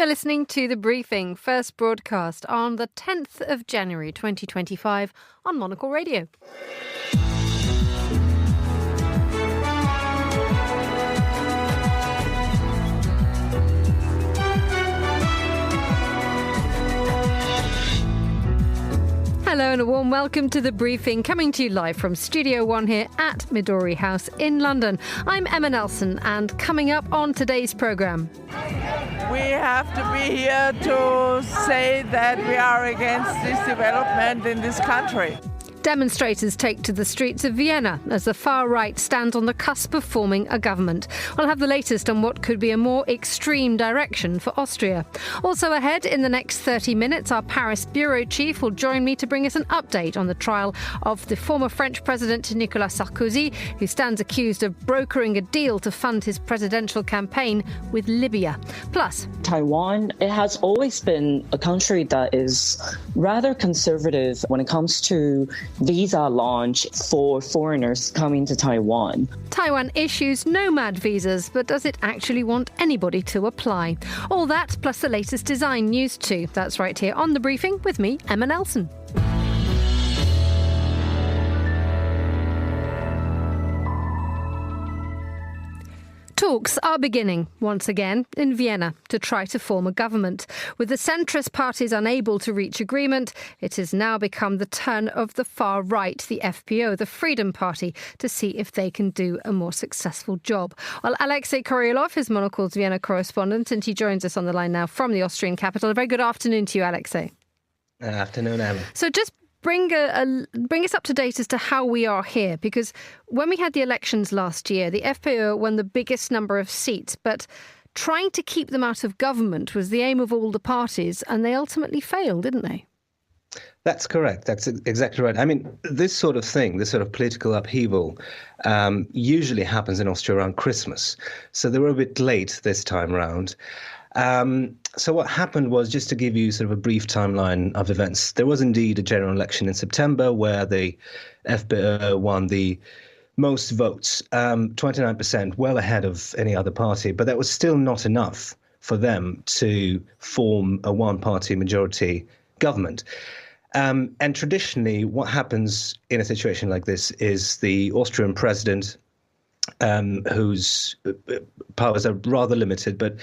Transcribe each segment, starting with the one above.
You're listening to The Briefing, first broadcast on the 10th of January 2025 on Monocle Radio. Hello and a warm welcome to The Briefing, coming to you live from Studio One here at Midori House in London. I'm Emma Nelson, and coming up on today's programme. We have to be here to say that we are against this development in this country. Demonstrators take to the streets of Vienna as the far right stands on the cusp of forming a government. We'll have the latest on what could be a more extreme direction for Austria. Also ahead in the next 30 minutes, our Paris bureau chief will join me to bring us an update on the trial of the former French president Nicolas Sarkozy, who stands accused of brokering a deal to fund his presidential campaign with Libya. Plus, Taiwan, it has always been a country that is rather conservative when it comes to visa launch for foreigners coming to Taiwan. Taiwan issues nomad visas, but does it actually want anybody to apply? All that plus the latest design news too. That's right here on The Briefing with me, Emma Nelson. Talks are beginning once again in Vienna to try to form a government. With the centrist parties unable to reach agreement, it has now become the turn of the far right, the FPÖ, the Freedom Party, to see if they can do a more successful job. Well, Alexei Koryolov is Monocle's Vienna correspondent, and he joins us on the line now from the Austrian capital. A very good afternoon to you, Alexei. Afternoon, Emma. So just bring us up to date as to how we are here, because when we had the elections last year, the FPÖ won the biggest number of seats, but trying to keep them out of government was the aim of all the parties, and they ultimately failed, didn't they? That's correct. That's exactly right. I mean, this sort of thing, this sort of political upheaval, usually happens in Austria around Christmas. So they were a bit late this time around. So what happened was, just to give you sort of a brief timeline of events, there was indeed a general election in September where the FPÖ won the most votes, 29%, well ahead of any other party. But that was still not enough for them to form a one-party majority government. And traditionally, what happens in a situation like this is the Austrian president, whose powers are rather limited, but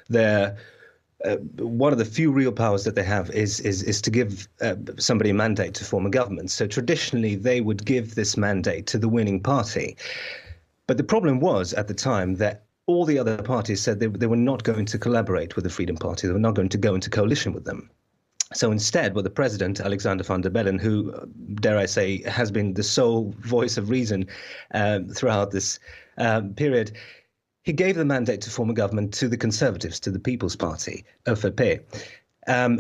they're one of the few real powers that they have is to give somebody a mandate to form a government. So traditionally, they would give this mandate to the winning party. But the problem was at the time that all the other parties said they were not going to collaborate with the Freedom Party. They were not going to go into coalition with them. So instead, the president, Alexander van der Bellen, who, dare I say, has been the sole voice of reason throughout this period, he gave the mandate to form a government to the Conservatives, to the People's Party, ÖVP,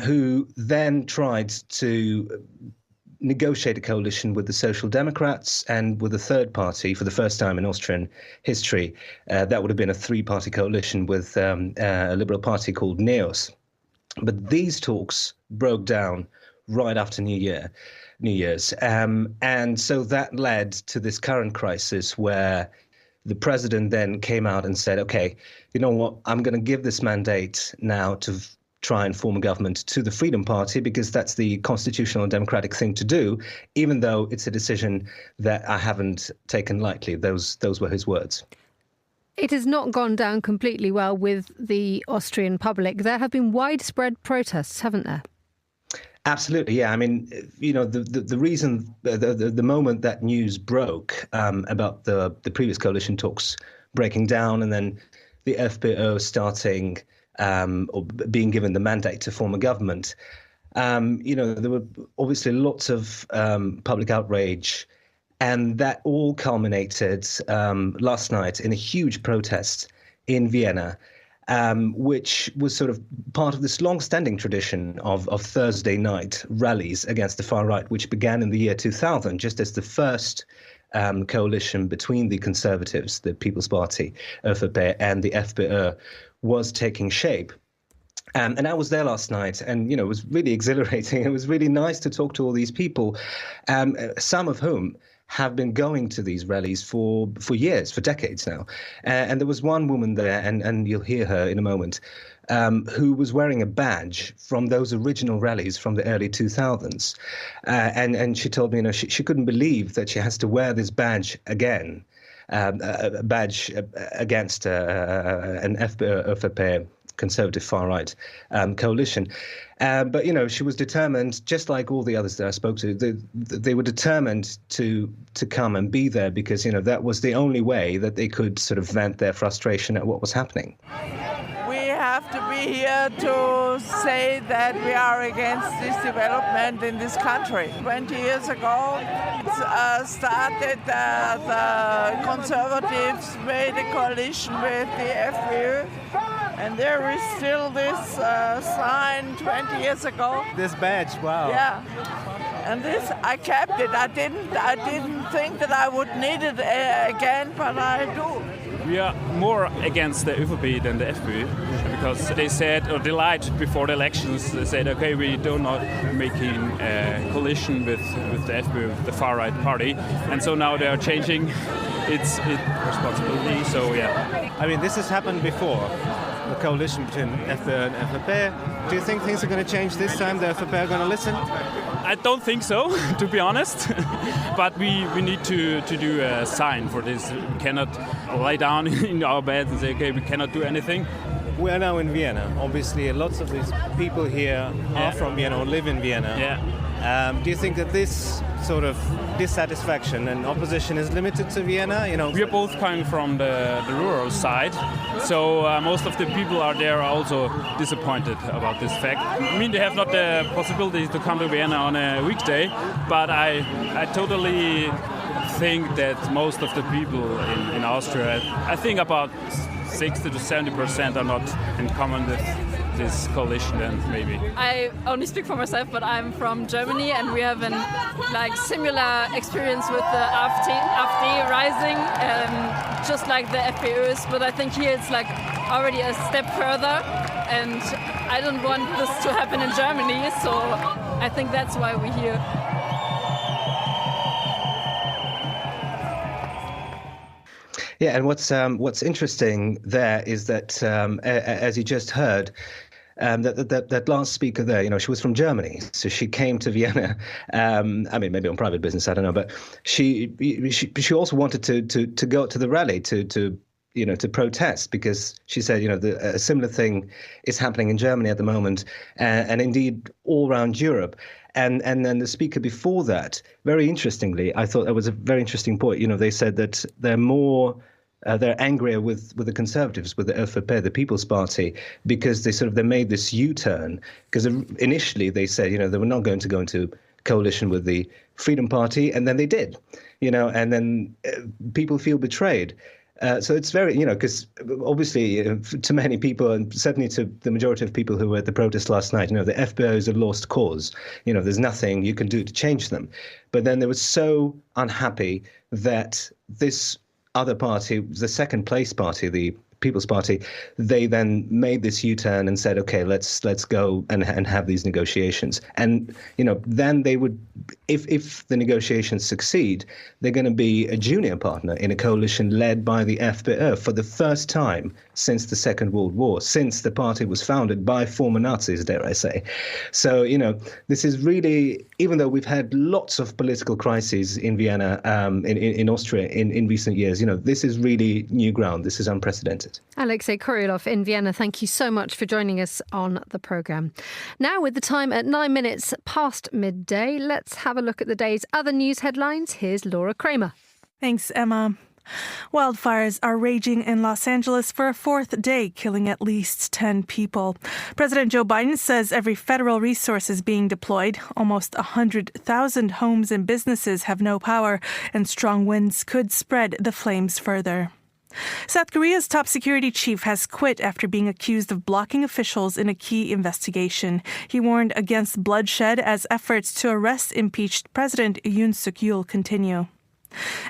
who then tried to negotiate a coalition with the Social Democrats and with a third party for the first time in Austrian history. That would have been a three-party coalition with a liberal party called NEOS. But these talks broke down right after New Year's. And so that led to this current crisis where the president then came out and said, OK, you know what, I'm going to give this mandate now to try and form a government to the Freedom Party, because that's the constitutional and democratic thing to do, even though it's a decision that I haven't taken lightly. Those were his words. It has not gone down completely well with the Austrian public. There have been widespread protests, haven't there? Absolutely, yeah. I mean, you know, the reason, the moment that news broke about the previous coalition talks breaking down, and then the FPÖ starting or being given the mandate to form a government, you know, there were obviously lots of public outrage. And that all culminated last night in a huge protest in Vienna, which was sort of part of this long-standing tradition of Thursday night rallies against the far right, which began in the year 2000, just as the first coalition between the Conservatives, the People's Party, ÖVP, and the FPÖ was taking shape. And I was there last night, and, you know, it was really exhilarating. It was really nice to talk to all these people, some of whom have been going to these rallies for years, for decades now. And there was one woman there, and you'll hear her in a moment, who was wearing a badge from those original rallies from the early 2000s. And she told me, she couldn't believe that she has to wear this badge again, a badge against an FPÖ conservative far-right coalition. But, she was determined, just like all the others that I spoke to, they were determined to come and be there because, that was the only way that they could sort of vent their frustration at what was happening. We have to be here to say that we are against this development in this country. 20 years ago, it started the Conservatives made a coalition with the FPÖ. And there is still this sign 20 years ago. This badge, wow. Yeah. And this, I kept it. I didn't think that I would need it again, but I do. We are more against the ÖVP than the FPÖ because they said, or they lied before the elections. They said, okay, we do not making a coalition with the FPÖ, the far-right party. And so now they are changing its responsibility. So, yeah. I mean, this has happened before. The coalition between FPÖ and FPÖ. Do you think things are going to change this time? The FPÖ are going to listen? I don't think so, to be honest. But we need to do a sign for this. We cannot lie down in our bed and say, okay, we cannot do anything. We are now in Vienna. Obviously, lots of these people here are from Vienna or live in Vienna. Yeah. Do you think that this sort of dissatisfaction and opposition is limited to Vienna? We are both coming from the rural side, so most of the people are there also disappointed about this fact. I mean, they have not the possibility to come to Vienna on a weekday, but I totally think that most of the people in Austria, I think about 60 to 70% are not in common with this coalition, then maybe. I only speak for myself, but I'm from Germany and we have an similar experience with the AfD rising, just like the FPÖs, but I think here it's already a step further and I don't want this to happen in Germany, so I think that's why we're here. Yeah, and what's interesting there is that, as you just heard, that last speaker there, she was from Germany, so she came to Vienna. I mean, maybe on private business, I don't know, but she also wanted to go to the rally to protest because she said, a similar thing is happening in Germany at the moment, and indeed all around Europe. And then the speaker before that, very interestingly, I thought that was a very interesting point. They said that they're angrier with the Conservatives, with the ÖVP, the People's Party, because they made this U-turn. Because initially they said, they were not going to go into coalition with the Freedom Party, and then they did, and then people feel betrayed. So it's very, because obviously to many people, and certainly to the majority of people who were at the protest last night, the FPÖ is a lost cause. There's nothing you can do to change them. But then they were so unhappy that this other party, the second place party, the People's Party, they then made this U-turn and said, okay, let's go and have these negotiations. And, then they would, if the negotiations succeed, they're going to be a junior partner in a coalition led by the FPÖ for the first time since the Second World War, since the party was founded by former Nazis, dare I say. So, this is really, even though we've had lots of political crises in Vienna, in Austria in recent years, this is really new ground. This is unprecedented. Alexei Koryolov in Vienna, thank you so much for joining us on the programme. Now, with the time at 9 minutes past midday, let's have a look at the day's other news headlines. Here's Laura Kramer. Thanks, Emma. Wildfires are raging in Los Angeles for a fourth day, killing at least 10 people. President Joe Biden says every federal resource is being deployed. Almost 100,000 homes and businesses have no power, and strong winds could spread the flames further. South Korea's top security chief has quit after being accused of blocking officials in a key investigation. He warned against bloodshed as efforts to arrest impeached President Yoon Suk-yeol continue.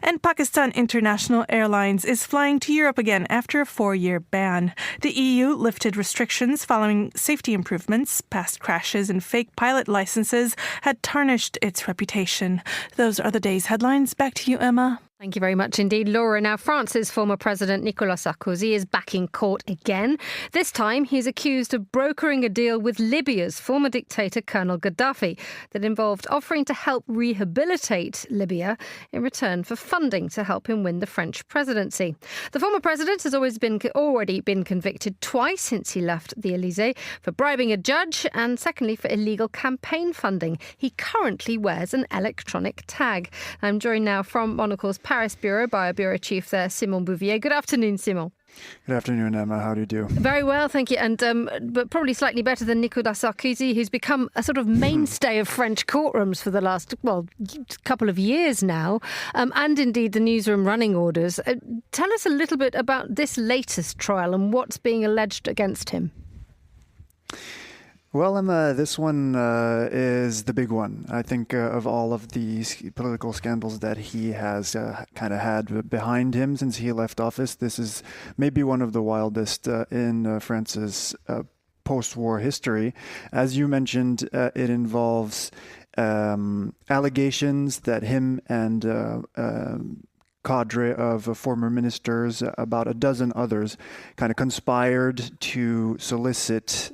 And Pakistan International Airlines is flying to Europe again after a 4-year ban. The EU lifted restrictions following safety improvements. Past crashes and fake pilot licenses had tarnished its reputation. Those are the day's headlines. Back to you, Emma. Thank you very much indeed, Laura. Now, France's former president Nicolas Sarkozy is back in court again. This time, he's accused of brokering a deal with Libya's former dictator, Colonel Gaddafi, that involved offering to help rehabilitate Libya in return for funding to help him win the French presidency. The former president has already been convicted twice since he left the Elysée for bribing a judge and, secondly, for illegal campaign funding. He currently wears an electronic tag. I'm joined now from Monocle's Paris bureau by our bureau chief there, Simon Bouvier. Good afternoon, Simon. Good afternoon, Emma. How do you do? Very well, thank you. And but probably slightly better than Nicolas Sarkozy, who's become a sort of mainstay of French courtrooms for the last, couple of years now, and indeed the newsroom running orders. Tell us a little bit about this latest trial and what's being alleged against him. Well, Emma, this one is the big one. I think of all of these political scandals that he has kind of had behind him since he left office, this is maybe one of the wildest in France's post-war history. As you mentioned, it involves allegations that him and cadre of former ministers, about a dozen others, kind of conspired to solicit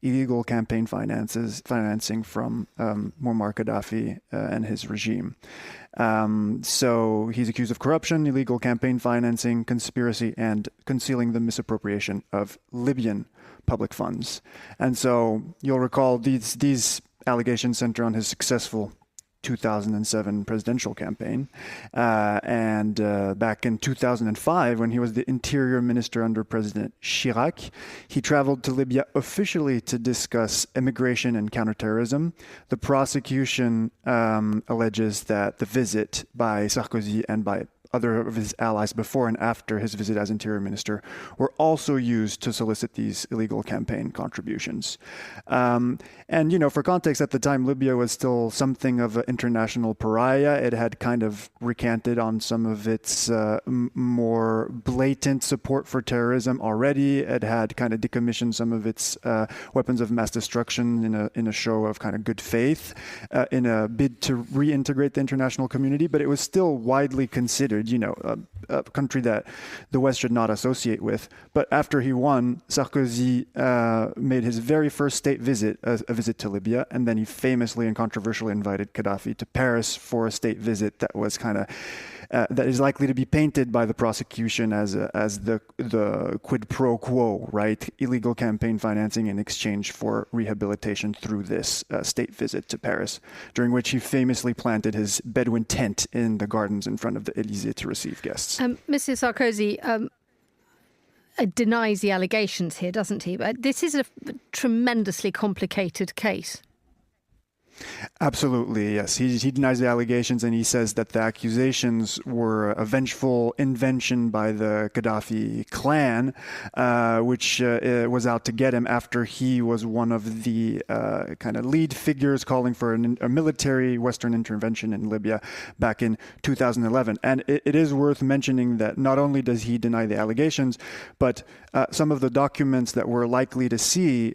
illegal campaign financing from Muammar Gaddafi and his regime. So he's accused of corruption, illegal campaign financing, conspiracy, and concealing the misappropriation of Libyan public funds. And so you'll recall these allegations center on his successful 2007 presidential campaign. And back in 2005, when he was the interior minister under President Chirac, he traveled to Libya officially to discuss immigration and counterterrorism. The prosecution alleges that the visit by Sarkozy and by other of his allies before and after his visit as interior minister were also used to solicit these illegal campaign contributions. And, for context, at the time, Libya was still something of an international pariah. It had kind of recanted on some of its more blatant support for terrorism already. It had kind of decommissioned some of its weapons of mass destruction in a show of kind of good faith in a bid to reintegrate the international community. But it was still widely considered a country that the West should not associate with. But after he won, Sarkozy made his very first state visit, a visit to Libya, and then he famously and controversially invited Gaddafi to Paris for a state visit that was kind of that is likely to be painted by the prosecution as the quid pro quo, right? Illegal campaign financing in exchange for rehabilitation through this state visit to Paris, during which he famously planted his Bedouin tent in the gardens in front of the Elysée to receive guests. Mr. Sarkozy denies the allegations here, doesn't he? But this is a tremendously complicated case. Absolutely, yes. He denies the allegations, and he says that the accusations were a vengeful invention by the Gaddafi clan, which was out to get him after he was one of the kind of lead figures calling for a military Western intervention in Libya back in 2011. And it is worth mentioning that not only does he deny the allegations, but some of the documents that we're likely to see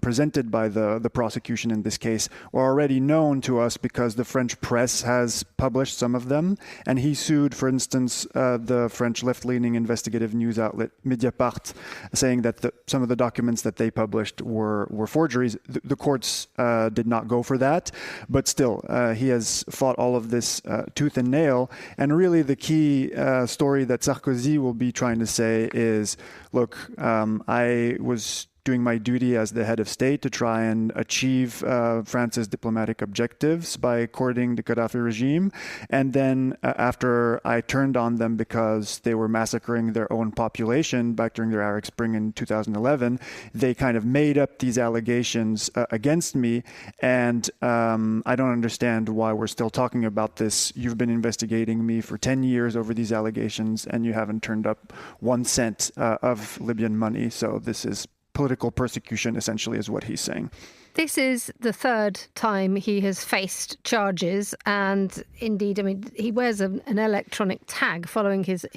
presented by the prosecution in this case were already known to us because the French press has published some of them. And he sued, for instance, the French left-leaning investigative news outlet Mediapart, saying that some of the documents that they published were forgeries. The courts did not go for that. But still, he has fought all of this tooth and nail. And really the key story that Sarkozy will be trying to say is, look, I was doing my duty as the head of state to try and achieve France's diplomatic objectives by courting the Gaddafi regime. And then after I turned on them because they were massacring their own population back during their Arab Spring in 2011, they kind of made up these allegations against me. And I don't understand why we're still talking about this. You've been investigating me for 10 years over these allegations, and you haven't turned up 1 cent of Libyan money. So this is political persecution, essentially, is what he's saying. This is the third time he has faced charges, and indeed, I mean, he wears an electronic tag following his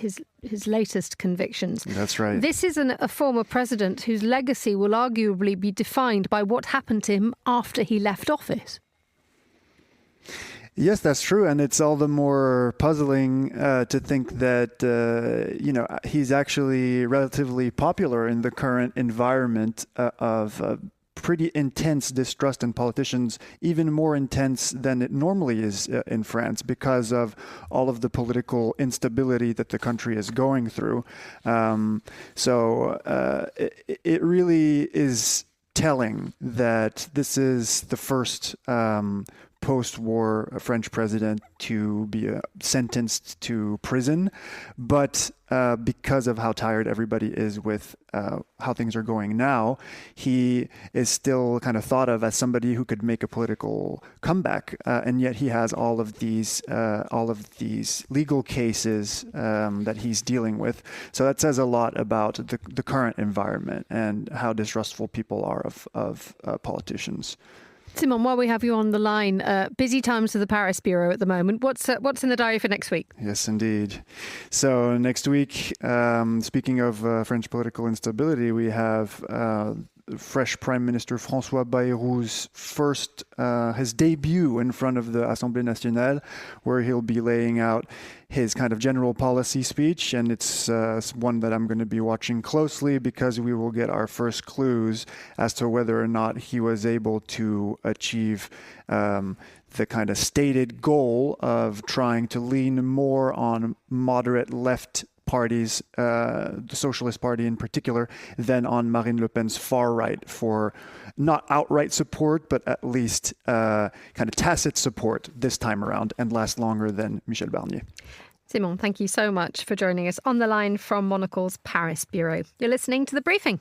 latest convictions. That's right. This is a former president whose legacy will arguably be defined by what happened to him after he left office. Yes, that's true. And it's all the more puzzling to think that, he's actually relatively popular in the current environment of pretty intense distrust in politicians, even more intense than it normally is in France because of all of the political instability that the country is going through. It really is telling that this is the first post-war French president to be sentenced to prison, but because of how tired everybody is with how things are going now, he is still kind of thought of as somebody who could make a political comeback, and yet he has all of these legal cases that he's dealing with. So that says a lot about the current environment and how distrustful people are of politicians. Simon, while we have you on the line, busy times for the Paris Bureau at the moment. What's in the diary for next week? Yes, indeed. So next week, speaking of French political instability, we have fresh Prime Minister François Bayrou's his debut in front of the Assemblée Nationale, where he'll be laying out his kind of general policy speech. And it's one that I'm going to be watching closely because we will get our first clues as to whether or not he was able to achieve the kind of stated goal of trying to lean more on moderate left parties, the Socialist Party in particular, than on Marine Le Pen's far right for not outright support, but at least kind of tacit support this time around and last longer than Michel Barnier. Simon, thank you so much for joining us on the line from Monocle's Paris Bureau. You're listening to The Briefing.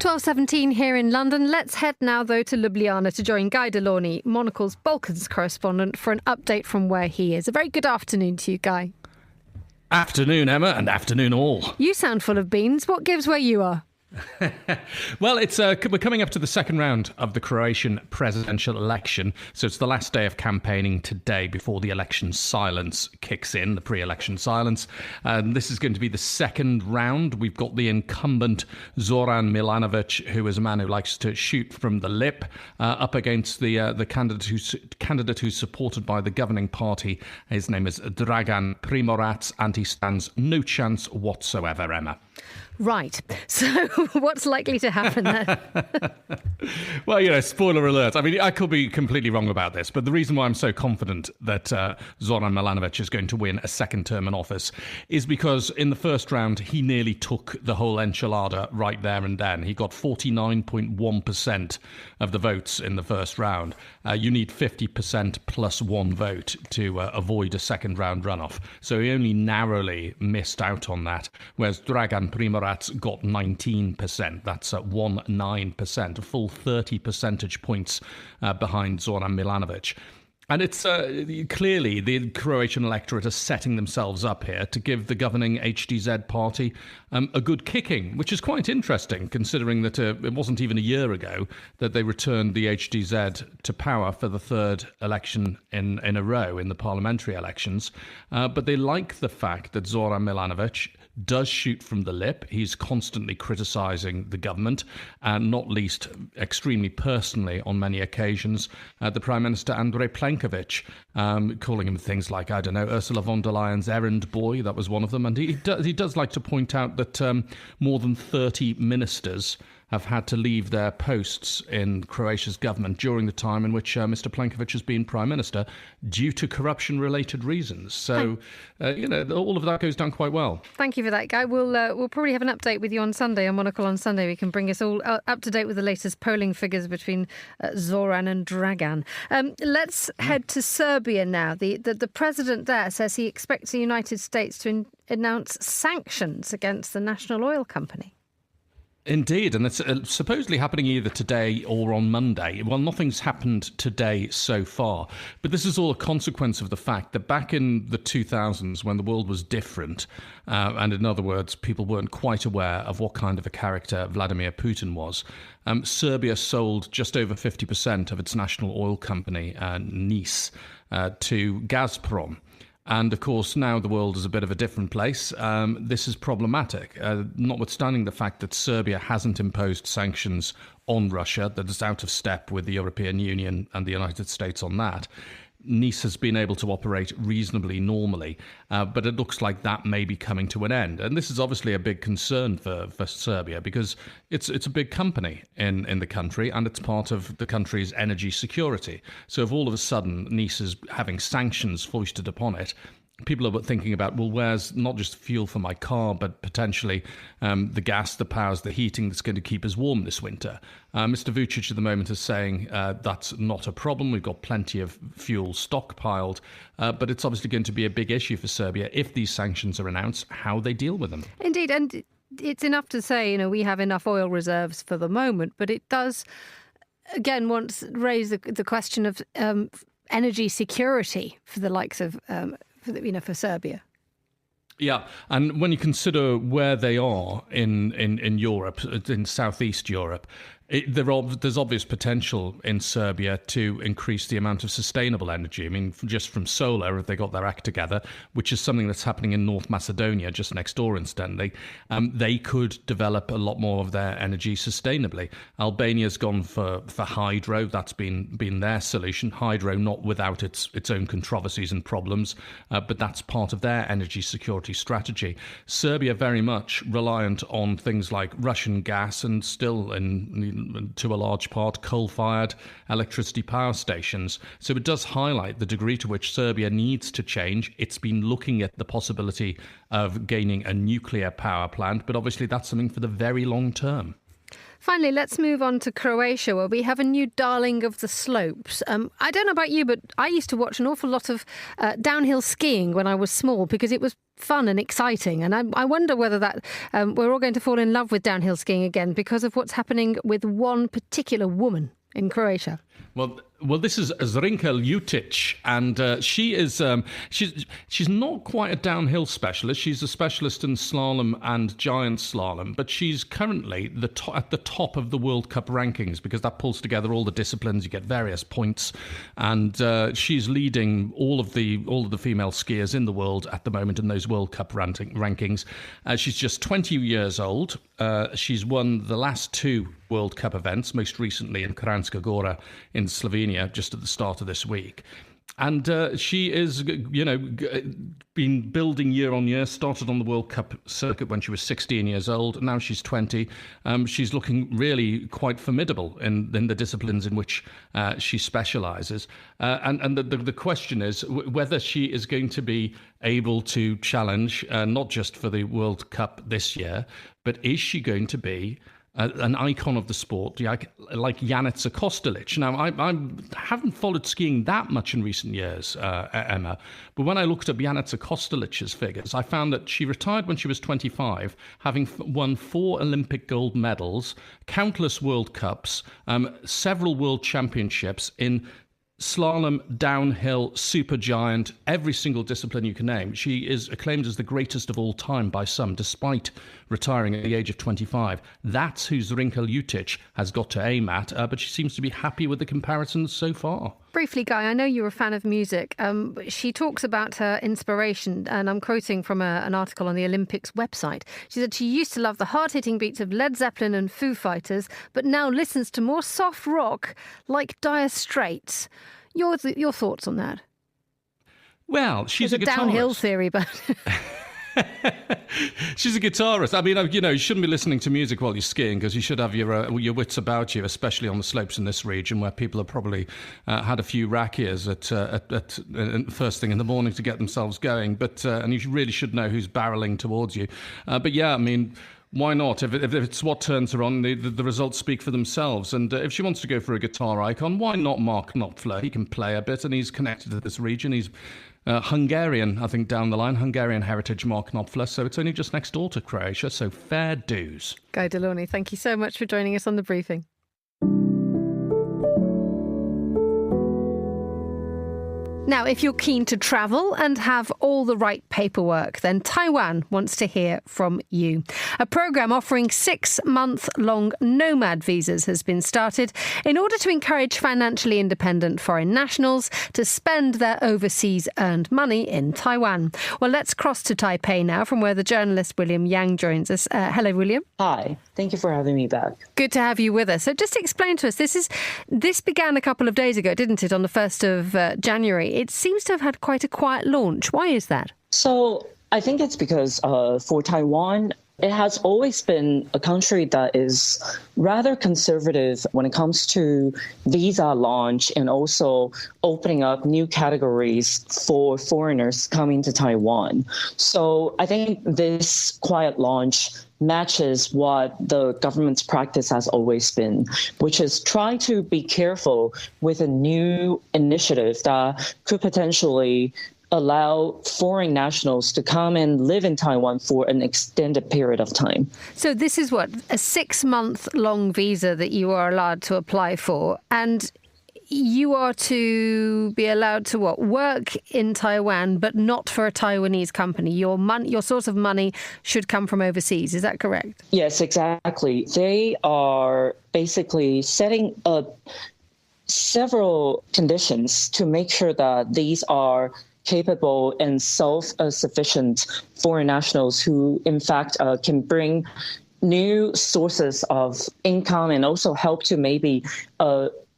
.17 here in London. Let's head now, though, to Ljubljana to join Guy Delaunay, Monocle's Balkans correspondent, for an update from where he is. A very good afternoon to you, Guy. Afternoon, Emma, and afternoon all. You sound full of beans. What gives where you are? Well, we're coming up to the second round of the Croatian presidential election, so it's the last day of campaigning today before the election silence kicks in, the pre-election silence. This is going to be the second round. We've got the incumbent Zoran Milanovic, who is a man who likes to shoot from the lip, up against the candidate who's supported by the governing party. His name is Dragan Primorac, and he stands no chance whatsoever, Emma. Right. So what's likely to happen there? Well, spoiler alert. I mean, I could be completely wrong about this, but the reason why I'm so confident that Zoran Milanovic is going to win a second term in office is because in the first round, he nearly took the whole enchilada right there and then. He got 49.1% of the votes in the first round. You need 50% plus one vote to avoid a second round runoff. So he only narrowly missed out on that, whereas Dragan Primorac got 19%. That's 19%, a full 30 percentage points behind Zoran Milanovic. And it's clearly the Croatian electorate are setting themselves up here to give the governing HDZ party a good kicking, which is quite interesting, considering that it wasn't even a year ago that they returned the HDZ to power for the third election in a row in the parliamentary elections. But they like the fact that Zoran Milanovic does shoot from the lip. He's constantly criticising the government, and not least extremely personally on many occasions, the Prime Minister Andrej Plenković, calling him things like, I don't know, Ursula von der Leyen's errand boy. That was one of them. And he does like to point out that more than 30 ministers have had to leave their posts in Croatia's government during the time in which Mr. Plenković has been Prime Minister due to corruption-related reasons. So, all of that goes down quite well. Thank you for that, Guy. We'll probably have an update with you on Sunday, on Monocle on Sunday. We can bring us all up to date with the latest polling figures between Zoran and Dragan. Let's head to Serbia now. The president there says he expects the United States to announce sanctions against the national oil company. Indeed, and it's supposedly happening either today or on Monday. Well, nothing's happened today so far, but this is all a consequence of the fact that back in the 2000s, when the world was different, and in other words, people weren't quite aware of what kind of a character Vladimir Putin was, Serbia sold just over 50% of its national oil company, NIS, to Gazprom. And of course, now the world is a bit of a different place. This is problematic, notwithstanding the fact that Serbia hasn't imposed sanctions on Russia, that is out of step with the European Union and the United States on that. Nice has been able to operate reasonably normally, but it looks like that may be coming to an end. And this is obviously a big concern for Serbia, because it's a big company in the country, and it's part of the country's energy security. So if all of a sudden Nice is having sanctions foisted upon it, people are thinking about, well, where's not just fuel for my car, but potentially the gas that powers the heating that's going to keep us warm this winter. Mr. Vucic at the moment is saying that's not a problem. We've got plenty of fuel stockpiled, but it's obviously going to be a big issue for Serbia if these sanctions are announced, how they deal with them. Indeed, and it's enough to say, we have enough oil reserves for the moment, but it does, again, once raise the question of energy security for the likes of for Serbia. Yeah, and when you consider where they are in Europe, in Southeast Europe, there's obvious potential in Serbia to increase the amount of sustainable energy. I mean, just from solar, if they got their act together, which is something that's happening in North Macedonia, just next door, incidentally, they could develop a lot more of their energy sustainably. Albania's gone for hydro. That's been their solution. Hydro, not without its own controversies and problems, but that's part of their energy security strategy. Serbia very much reliant on things like Russian gas and still to a large part coal-fired electricity power stations. So it does highlight the degree to which Serbia needs to change. It's been looking at the possibility of gaining a nuclear power plant, but obviously that's something for the very long term. Finally, let's move on to Croatia, where we have a new darling of the slopes. I don't know about you, but I used to watch an awful lot of downhill skiing when I was small because it was fun and exciting. And I wonder whether that we're all going to fall in love with downhill skiing again because of what's happening with one particular woman in Croatia. Well, this is Zrinka Ljutic, and she is she's not quite a downhill specialist. She's a specialist in slalom and giant slalom, but she's currently at the top of the World Cup rankings because that pulls together all the disciplines. You get various points, and she's leading all of the female skiers in the world at the moment in those World Cup rankings. She's just 20 years old. She's won the last two World Cup events, most recently in Kranjska Gora in Slovenia, just at the start of this week. And she is, been building year on year, started on the World Cup circuit when she was 16 years old. Now she's 20. She's looking really quite formidable in the disciplines in which she specialises. And the question is whether she is going to be able to challenge, not just for the World Cup this year, but is she going to be an icon of the sport, like Janica Kostelic. Now, I haven't followed skiing that much in recent years, Emma, but when I looked up Janica Kostelic's figures, I found that she retired when she was 25, having won 4 Olympic gold medals, countless World Cups, several World Championships in slalom, downhill, supergiant, every single discipline you can name. She is acclaimed as the greatest of all time by some, despite retiring at the age of 25. That's who Zrinka Ljutic has got to aim at, but she seems to be happy with the comparisons so far. Briefly, Guy, I know you're a fan of music. She talks about her inspiration, and I'm quoting from an article on the Olympics website. She said she used to love the hard-hitting beats of Led Zeppelin and Foo Fighters, but now listens to more soft rock like Dire Straits. Your thoughts on that? Well, she's a guitarist. Downhill theory, but... She's a guitarist. I mean, you shouldn't be listening to music while you're skiing because you should have your wits about you, especially on the slopes in this region where people have probably had a few rakias at first thing in the morning to get themselves going. But and you really should know who's barreling towards you. But yeah, I mean, why not? If it's what turns her on, the results speak for themselves. And if she wants to go for a guitar icon, why not Mark Knopfler? He can play a bit and he's connected to this region. He's Hungarian, I think, down the line, Hungarian heritage Mark Knopfler. So it's only just next door to Croatia, so fair dues. Guy Delorney, thank you so much for joining us on The Briefing. Now, if you're keen to travel and have all the right paperwork, then Taiwan wants to hear from you. A programme offering 6-month-long nomad visas has been started in order to encourage financially independent foreign nationals to spend their overseas earned money in Taiwan. Well, let's cross to Taipei now, from where the journalist William Yang joins us. Hello, William. Hi, thank you for having me back. Good to have you with us. So just explain to us, this began a couple of days ago, didn't it, on the 1st of January? It seems to have had quite a quiet launch. Why is that? So I think it's because for Taiwan, it has always been a country that is rather conservative when it comes to visa launch and also opening up new categories for foreigners coming to Taiwan. So I think this quiet launch matches what the government's practice has always been, which is try to be careful with a new initiative that could potentially allow foreign nationals to come and live in Taiwan for an extended period of time. So this is what, a 6-month-long visa that you are allowed to apply for, and you are to be allowed to work in Taiwan, but not for a Taiwanese company. Your source of money should come from overseas. Is that correct? Yes, exactly. They are basically setting up several conditions to make sure that these are capable and self-sufficient foreign nationals who, in fact, can bring new sources of income and also help to maybe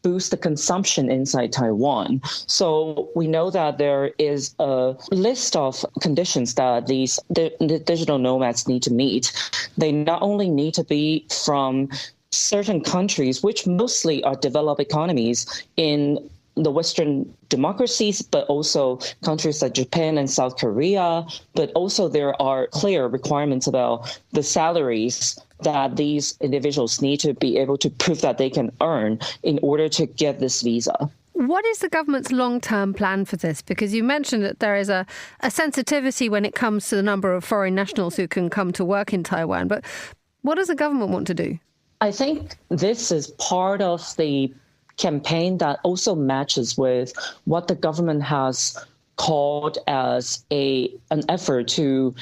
boost the consumption inside Taiwan. So we know that there is a list of conditions that the digital nomads need to meet. They not only need to be from certain countries, which mostly are developed economies in the Western democracies, but also countries like Japan and South Korea. But also there are clear requirements about the salaries that these individuals need to be able to prove that they can earn in order to get this visa. What is the government's long-term plan for this? Because you mentioned that there is a sensitivity when it comes to the number of foreign nationals who can come to work in Taiwan. But what does the government want to do? I think this is part of the campaign that also matches with what the government has called as an effort to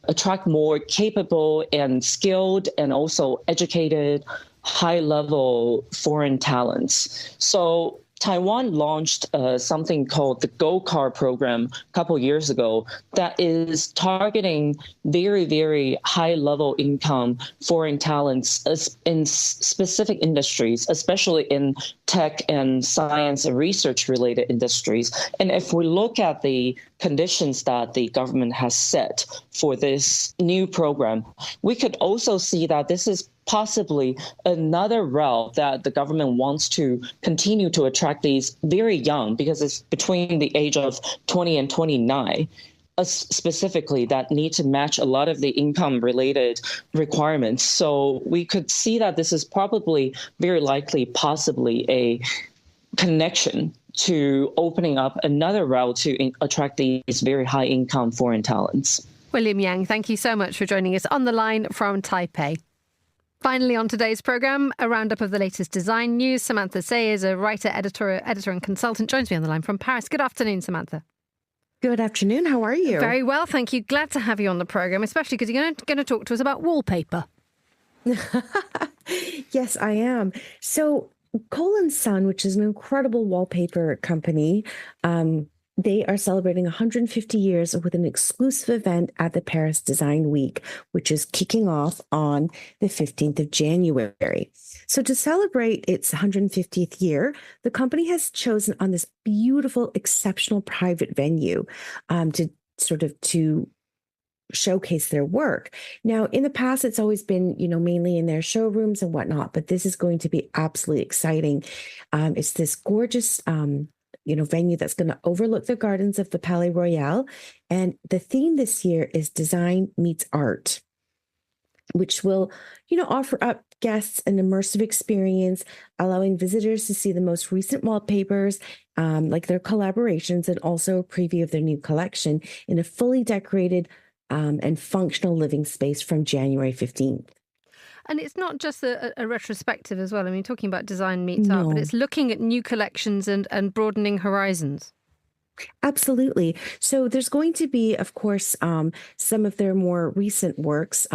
attract more capable and skilled and also educated high-level foreign talents. So Taiwan launched something called the Gold Card program a couple years ago that is targeting very, very high-level income foreign talents in specific industries, especially in tech and science and research-related industries. And if we look at the conditions that the government has set for this new program, we could also see that this is possibly another route that the government wants to continue to attract these very young, because it's between the age of 20 and 29, specifically, that need to match a lot of the income-related requirements. So we could see that this is probably very likely possibly a connection to opening up another route to attract these very high-income foreign talents. William Yang, thank you so much for joining us on the line from Taipei. Finally, on today's programme, a roundup of the latest design news. Samantha Say is a writer, editor and consultant, joins me on the line from Paris. Good afternoon, Samantha. Good afternoon. How are you? Very well, thank you. Glad to have you on the programme, especially because you're going to talk to us about wallpaper. Yes, I am. So Cole & Son, which is an incredible wallpaper company, they are celebrating 150 years with an exclusive event at the Paris Design Week, which is kicking off on the 15th of January. So to celebrate its 150th year, the company has chosen on this beautiful, exceptional private venue to showcase their work. Now, in the past, it's always been, mainly in their showrooms and whatnot, but this is going to be absolutely exciting. It's this gorgeous venue that's going to overlook the gardens of the Palais Royal. And the theme this year is Design Meets Art, which will, offer up guests an immersive experience, allowing visitors to see the most recent wallpapers, like their collaborations, and also a preview of their new collection in a fully decorated and functional living space from January 15th. And it's not just a retrospective as well. I mean, talking about design meets art, but it's looking at new collections and broadening horizons. Absolutely. So there's going to be, of course, some of their more recent works,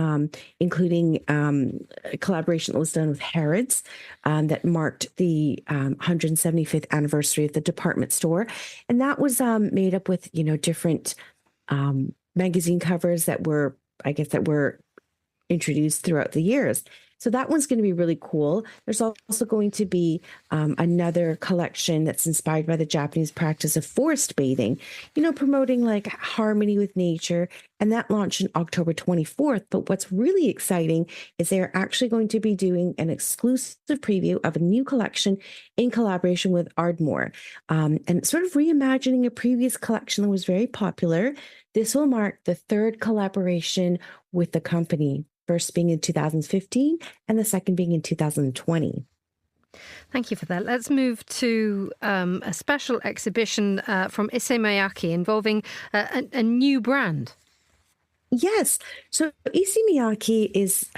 including a collaboration that was done with Harrods that marked the 175th anniversary of the department store. And that was made up with, different magazine covers that were introduced throughout the years. So that one's going to be really cool. There's also going to be another collection that's inspired by the Japanese practice of forest bathing, promoting like harmony with nature. And that launched on October 24th. But what's really exciting is they're actually going to be doing an exclusive preview of a new collection in collaboration with Ardmore, and sort of reimagining a previous collection that was very popular. This will mark the third collaboration with the company, first being in 2015 and the second being in 2020. Thank you for that. Let's move to a special exhibition from Issey Miyake involving a new brand. Yes. So Issey Miyake is,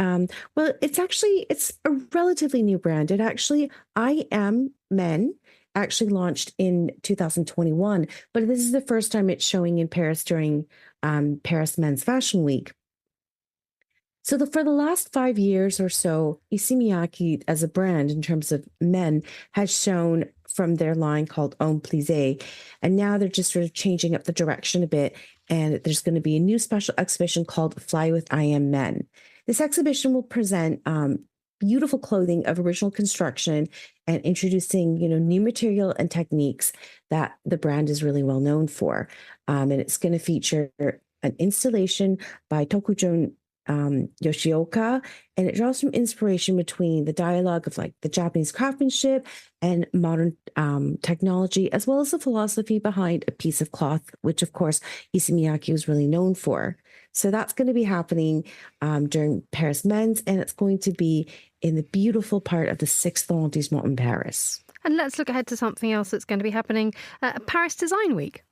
it's a relatively new brand. It actually, I Am Men, actually launched in 2021, but this is the first time it's showing in Paris during Paris Men's Fashion Week. So for the last 5 years or so, Issey Miyake as a brand in terms of men has shown from their line called Homme Plissé. And now they're just sort of changing up the direction a bit. And there's going to be a new special exhibition called Fly with I Am Men. This exhibition will present beautiful clothing of original construction and introducing, new material and techniques that the brand is really well known for. And it's going to feature an installation by Tokujon Yoshioka, and it draws from inspiration between the dialogue of like the Japanese craftsmanship and modern technology, as well as the philosophy behind a piece of cloth, which of course Issey Miyake was really known for. So that's going to be happening during Paris Men's, and it's going to be in the beautiful part of the 6th arrondissement in Paris. And let's look ahead to something else that's going to be happening at Paris Design Week.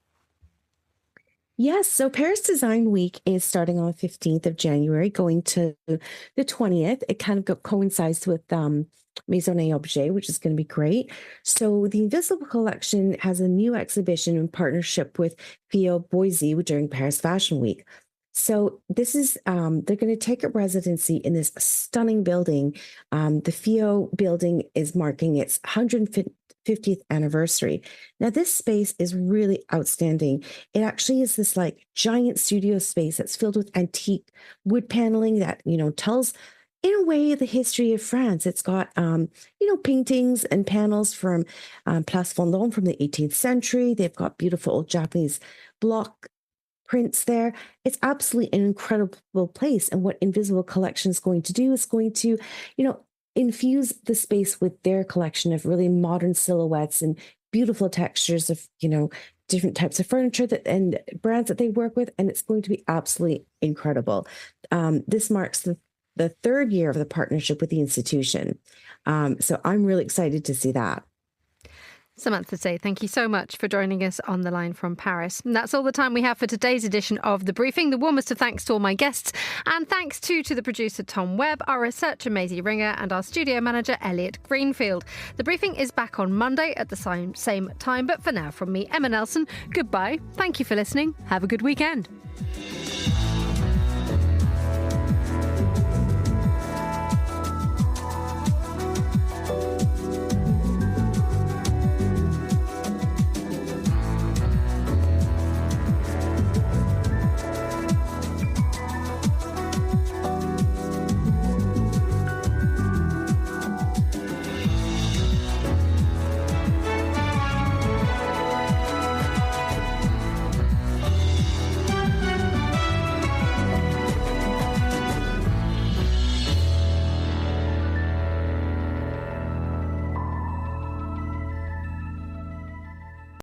Yes, so Paris Design Week is starting on the 15th of January, going to the 20th. It kind of coincides with Maison et Objet, which is going to be great. So the Invisible Collection has a new exhibition in partnership with Féau Boise during Paris Fashion Week. So this is, they're going to take up residency in this stunning building. The Féau building is marking its 150th anniversary. Now, this space is really outstanding. It actually is this like giant studio space that's filled with antique wood paneling that, tells in a way the history of France. It's got, paintings and panels from Place Vendôme from the 18th century. They've got beautiful old Japanese block prints there. It's absolutely an incredible place. And what Invisible Collection is going to do is going to, infuse the space with their collection of really modern silhouettes and beautiful textures of, different types of furniture and brands that they work with. And it's going to be absolutely incredible. This marks the third year of the partnership with the institution. So I'm really excited to see that. Samantha Say, thank you so much for joining us on the line from Paris. And that's all the time we have for today's edition of The Briefing. The warmest of thanks to all my guests, and thanks to the producer Tom Webb, our researcher Maisie Ringer, and our studio manager Elliot Greenfield. The Briefing is back on Monday at the same time, but for now, from me, Emma Nelson, goodbye. Thank you for listening. Have a good weekend.